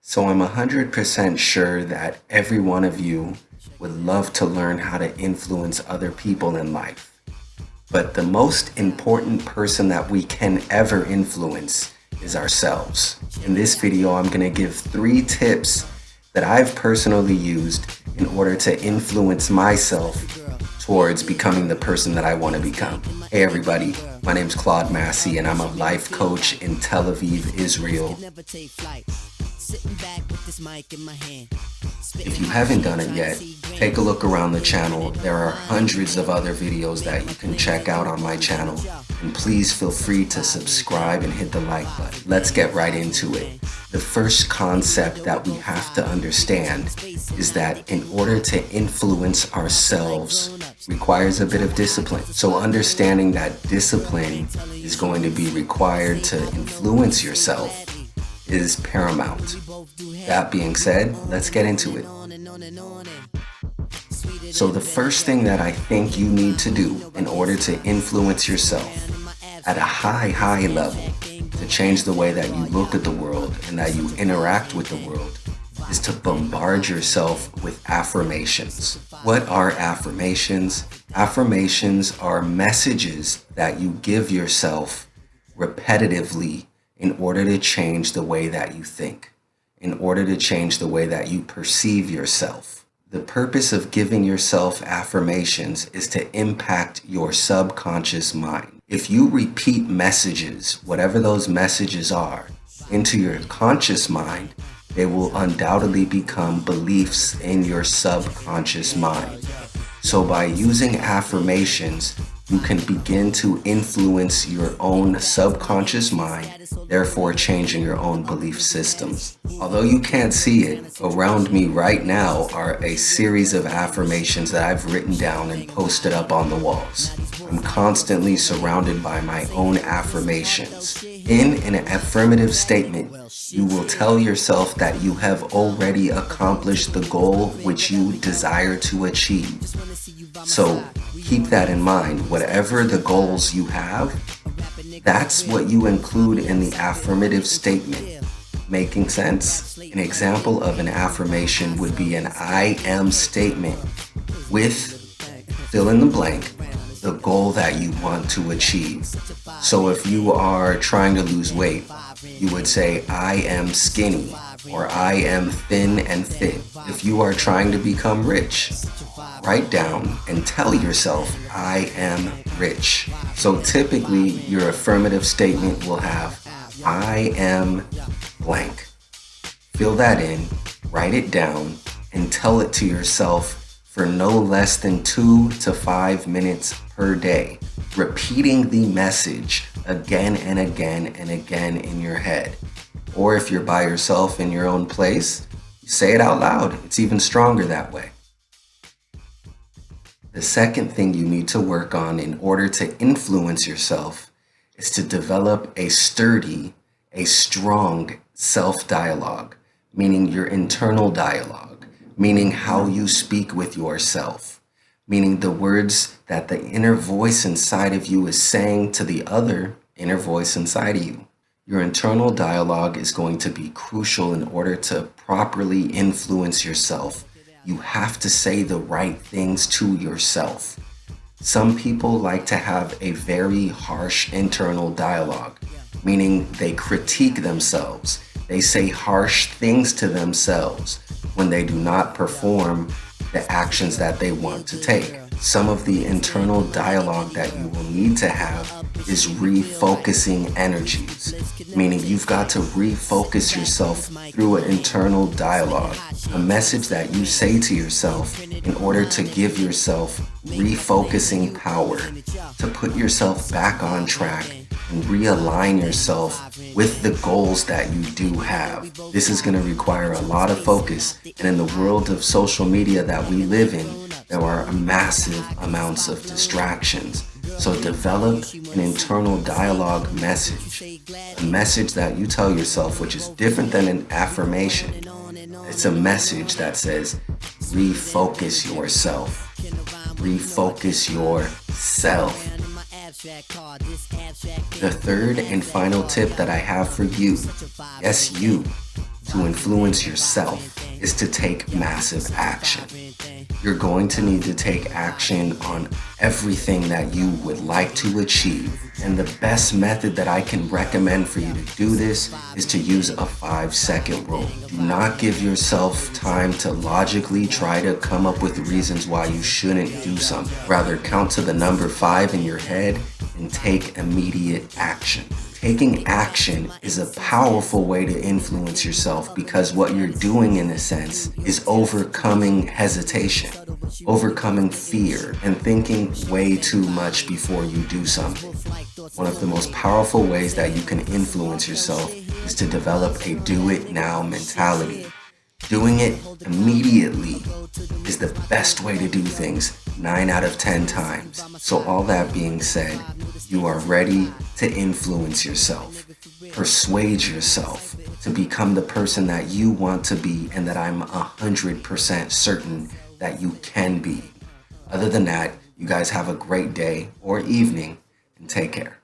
So I'm 100% sure that every one of you would love to learn how to influence other people in life. But the most important person that we can ever influence is ourselves. In this video, I'm going to give 3 tips that I've personally used in order to influence myself towards becoming the person that I want to become. Hey everybody, my name's Claude Massey and I'm a life coach in Tel Aviv, Israel. If you haven't done it yet, take a look around the channel. There are hundreds of other videos that you can check out on my channel. And please feel free to subscribe and hit the like button. Let's get right into it. The first concept that we have to understand is that in order to influence ourselves requires a bit of discipline. So understanding that discipline is going to be required to influence yourself is paramount. That being said, let's get into it. So the first thing that I think you need to do in order to influence yourself at a high level, to change the way that you look at the world and that you interact with the world, is to bombard yourself with affirmations. What are affirmations? Affirmations are messages that you give yourself repetitively in order to change the way that you think, in order to change the way that you perceive yourself. The purpose of giving yourself affirmations is to impact your subconscious mind. If you repeat messages, whatever those messages are, into your conscious mind, they will undoubtedly become beliefs in your subconscious mind. So by using affirmations, you can begin to influence your own subconscious mind, therefore changing your own belief systems. Although you can't see it, around me right now are a series of affirmations that I've written down and posted up on the walls. I'm constantly surrounded by my own affirmations. In an affirmative statement, you will tell yourself that you have already accomplished the goal which you desire to achieve. So keep that in mind. Whatever the goals you have, that's what you include in the affirmative statement. Making sense? An example of an affirmation would be an I am statement with fill in the blank, the goal that you want to achieve. So if you are trying to lose weight, you would say I am skinny or I am thin and fit. If you are trying to become rich, write down and tell yourself I am rich. So typically your affirmative statement will have I am blank. Fill that in, write it down, and tell it to yourself for no less than 2 to 5 minutes per day, repeating the message again and again and again in your head. Or if you're by yourself in your own place, say it out loud. It's even stronger that way. The second thing you need to work on in order to influence yourself is to develop a strong self-dialogue, meaning your internal dialogue, meaning how you speak with yourself, meaning the words that the inner voice inside of you is saying to the other inner voice inside of you. Your internal dialogue is going to be crucial in order to properly influence yourself. You have to say the right things to yourself. Some people like to have a very harsh internal dialogue, meaning they critique themselves. They say harsh things to themselves when they do not perform the actions that they want to take. Some of the internal dialogue that you will need to have is refocusing energies, meaning you've got to refocus yourself through an internal dialogue, a message that you say to yourself in order to give yourself refocusing power, to put yourself back on track and realign yourself with the goals that you do have. This is going to require a lot of focus, and in the world of social media that we live in, there are massive amounts of distractions. So develop an internal dialogue message, a message that you tell yourself, which is different than an affirmation. It's a message that says, refocus yourself, refocus yourself. The third and final tip that I have for you, yes, you, to influence yourself is to take massive action. You're going to need to take action on everything that you would like to achieve. And the best method that I can recommend for you to do this is to use a 5-second rule. Do not give yourself time to logically try to come up with reasons why you shouldn't do something. Rather, count to the number 5 in your head and take immediate action. Taking action is a powerful way to influence yourself because what you're doing, in a sense, is overcoming hesitation, overcoming fear, and thinking way too much before you do something. One of the most powerful ways that you can influence yourself is to develop a do-it-now mentality. Doing it immediately is the best way to do things 9 out of 10 times. So all that being said, you are ready to influence yourself. Persuade yourself to become the person that you want to be and that I'm 100% certain that you can be. Other than that, you guys have a great day or evening and take care.